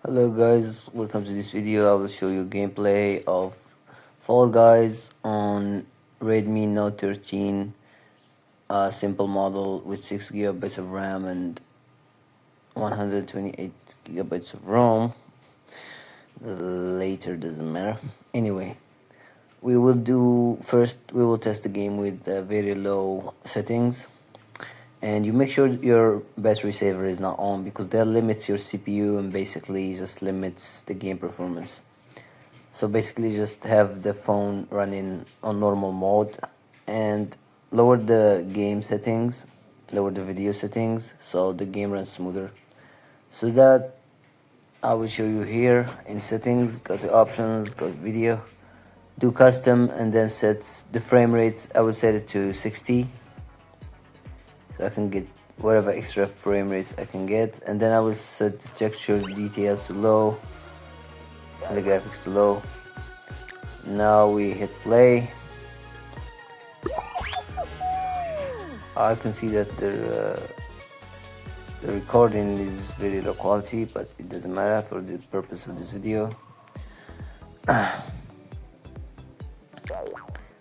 Hello guys, welcome to this video. I will show you gameplay of Fall Guys on Redmi Note 13, simple model with 6 gigabytes of RAM and 128 gigabytes of ROM. The later doesn't matter. Anyway, we will test the game with very low settings, and you make sure your battery saver is not on because that limits your CPU and basically just limits the game performance. So basically just have the phone running on normal mode and lower the game settings, lower the video settings so the game runs smoother. So that I will show you here in settings. Go to options, go to video, do custom, and then set the frame rates. I will set it to 60 so I can get whatever extra frame rates I can get, and then I will set the texture details to low and the graphics to low. Now we hit play. I can see that the recording is very low quality, but it doesn't matter for the purpose of this video.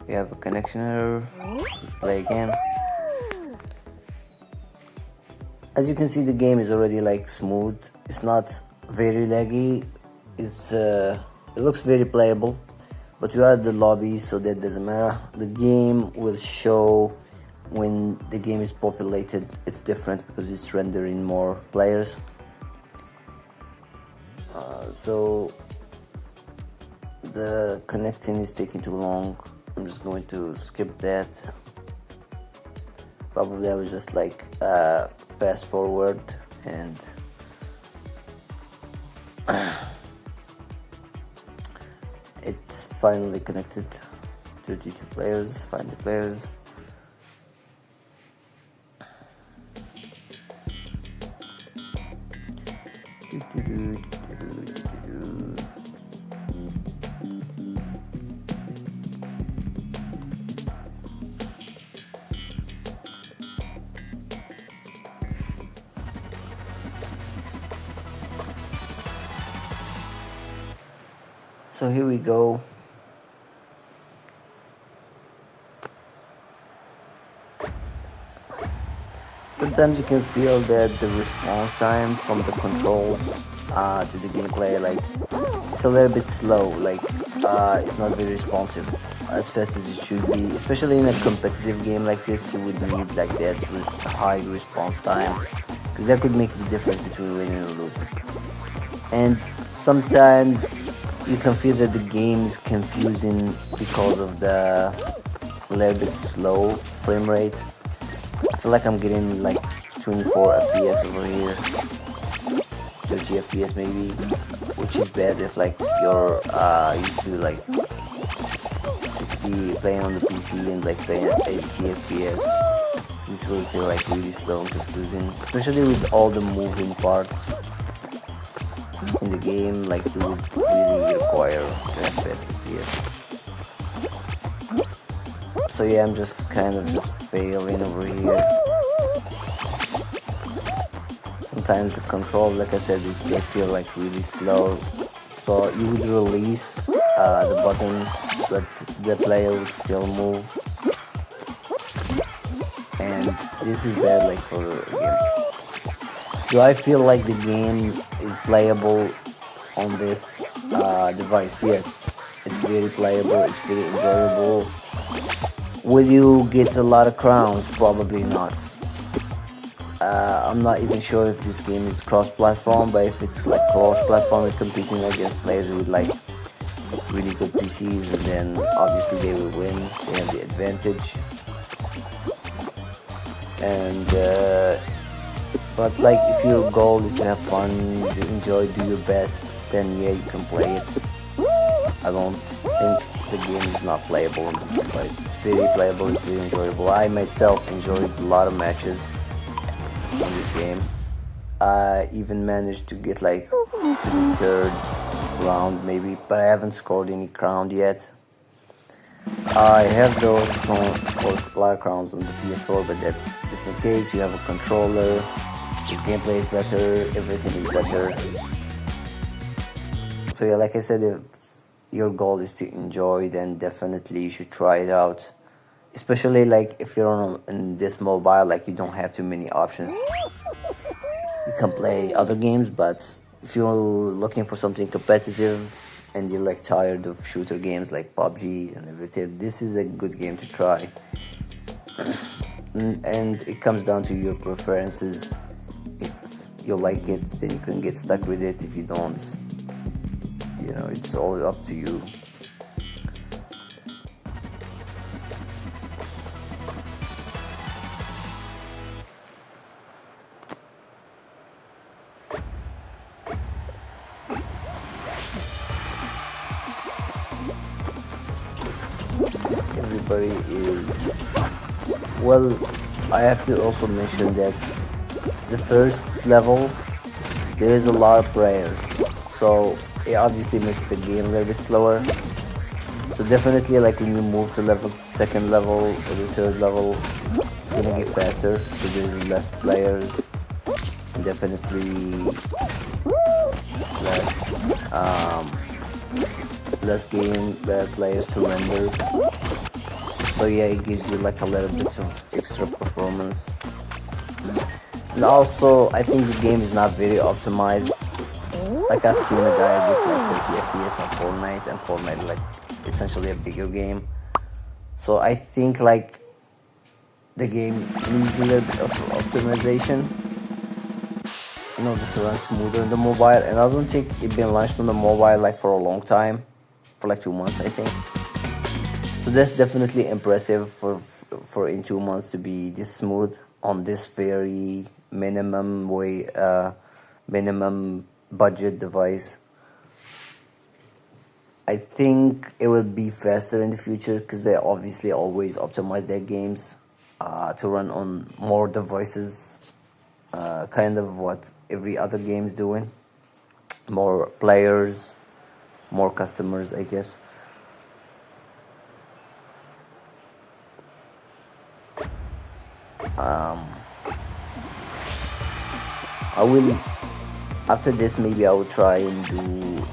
We have a connection error. Play again. As you can see, the game is already like smooth. It's not very laggy. It looks very playable, but we are at the lobby, so that doesn't matter. The game will show when the game is populated. It's different because it's rendering more players. So the connecting is taking too long. I'm just going to skip that. Probably I was just like fast forward and it's finally connected. 32 players, find the players. So here we go. Sometimes you can feel that the response time from the controls to the gameplay, like it's a little bit slow, like it's not very responsive as fast as it should be, especially in a competitive game like this. You would need like that with high response time because that could make the difference between winning and losing. And sometimes you can feel that the game is confusing because of the little bit slow frame rate. I feel like I'm getting like 24 FPS over here, 30 FPS maybe, which is bad if like you're used to like 60 playing on the PC and like playing at 80 FPS. This will feel like really slow and confusing, especially with all the moving parts in the game. Like you would really require to have fast FPS. So yeah, I'm just kind of just failing over here. Sometimes the control, like I said, they feel like really slow. So you would release the button, but the player would still move. And this is bad, like for the game. Do I feel like the game is playable on this device? Yes, it's very playable. It's very enjoyable. Will you get a lot of crowns? Probably not. I'm not even sure if this game is cross-platform, but if it's like cross-platform, we're competing against players with like really good PCs, and then obviously they will win. They have the advantage. And but like if your goal is to have fun, to enjoy, do your best, then yeah, you can play it. I don't think the game is not playable on this device. It's very playable, it's very enjoyable. I myself enjoyed a lot of matches on this game. I even managed to get like to the third round maybe, but I haven't scored any crown yet. I have those scored a lot of crowns on the PS4, but that's a different case. You have a controller, the gameplay is better, everything is better. So yeah, like I said, if your goal is to enjoy, then definitely you should try it out. Especially like if you're in this mobile, like you don't have too many options. You can play other games, but if you're looking for something competitive and you're like tired of shooter games like PUBG and everything, this is a good game to try. And it comes down to your preferences. If you like it, then you can get stuck with it. If you don't, it's all up to you. Everybody is well. I have to also mention that the first level there is a lot of players, so it obviously makes the game a little bit slower. So definitely, like when you move to second level or the third level, it's gonna get faster because there's less players, and definitely less less game players to render. So yeah, it gives you like a little bit of extra performance. And also, I think the game is not very optimized. Like I've seen a guy get like 30 FPS on Fortnite, and Fortnite like essentially a bigger game. So I think like the game needs a little bit of optimization in order to run smoother on the mobile. And I don't think it's been launched on the mobile like for a long time, for like 2 months I think. So that's definitely impressive for in 2 months to be this smooth on this very minimum budget device. I think it will be faster in the future because they obviously always optimize their games to run on more devices, kind of what every other game is doing. More players, more customers, I guess. I will after this maybe I will try and do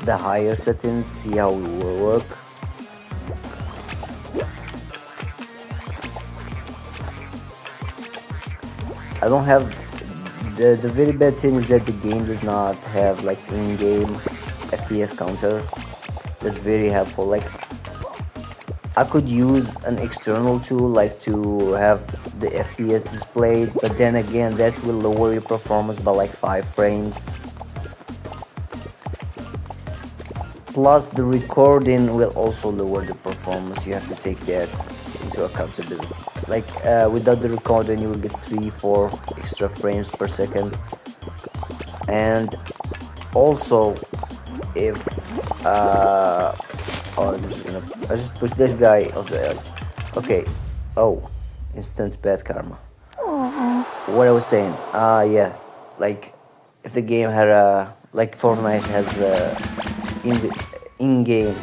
the higher settings, see how it will work. I don't have the very bad thing is that the game does not have like in-game FPS counter. That's very helpful. Like I could use an external tool like to have the FPS displayed, but then again that will lower your performance by like 5 frames. Plus the recording will also lower the performance. You have to take that into accountability. Like without the recording you will get 3-4 extra frames per second. And also if I just push this guy off the edge. Okay. Oh, instant bad karma. What I was saying. Yeah. Like, if the game had like Fortnite has in-game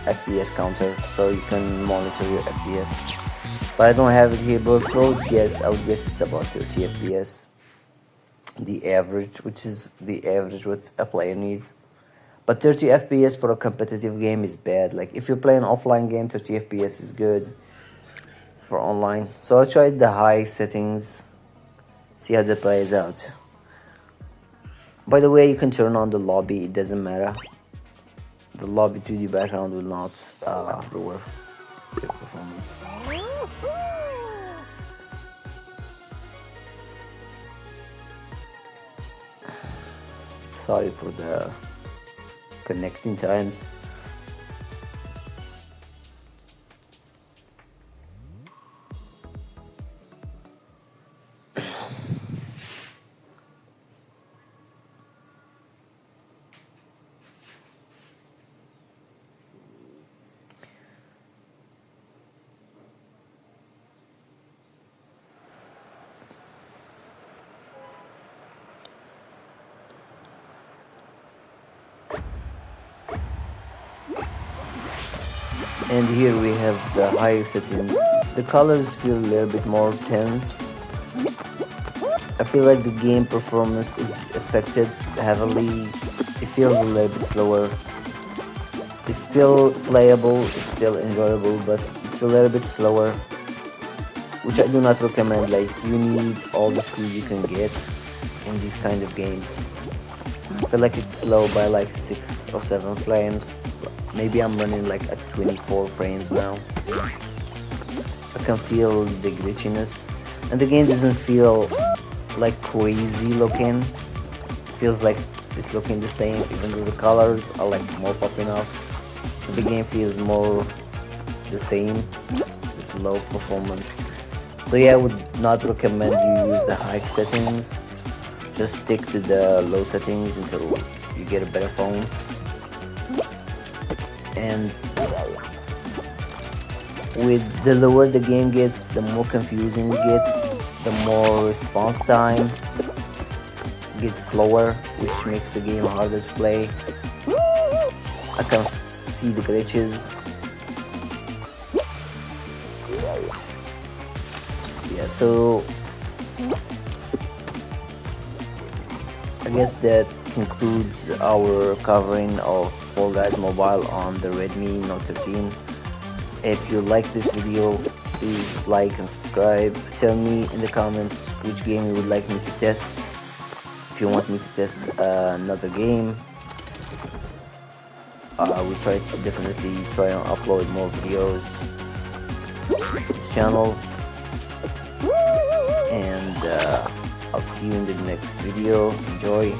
FPS counter, so you can monitor your FPS. But I don't have it here. But for guess, I would guess it's about 30 FPS. The average, which is the average what a player needs. But 30 FPS for a competitive game is bad. Like if you're playing an offline game, 30 FPS is good for online. So I tried the high settings, see how that plays out. By the way, you can turn on the lobby, it doesn't matter. The lobby 3D background will not lower your performance. Sorry for the connecting times. And here we have the higher settings. The colors feel a little bit more tense. I feel like the game performance is affected heavily. It feels a little bit slower. It's still playable, it's still enjoyable, but it's a little bit slower, which I do not recommend. Like, you need all the speed you can get in these kind of games. I feel like it's slow by like 6 or 7 frames. Maybe I'm running like at 24 frames now. I can feel the glitchiness, and the game doesn't feel like crazy looking. It feels like it's looking the same, even though the colors are like more popping off. The game feels more the same with low performance. So yeah, I would not recommend you use the high settings. Just stick to the low settings until you get a better phone. And with the lower the game gets, the more confusing it gets, the more response time gets slower, which makes the game harder to play. I can see the glitches. Yeah, so I guess that concludes our covering of Fall Guys Mobile on the Redmi Note 13. If you like this video, please like and subscribe. Tell me in the comments which game you would like me to test. If you want me to test another game, I will definitely try and upload more videos to this channel. And I'll see you in the next video. Enjoy.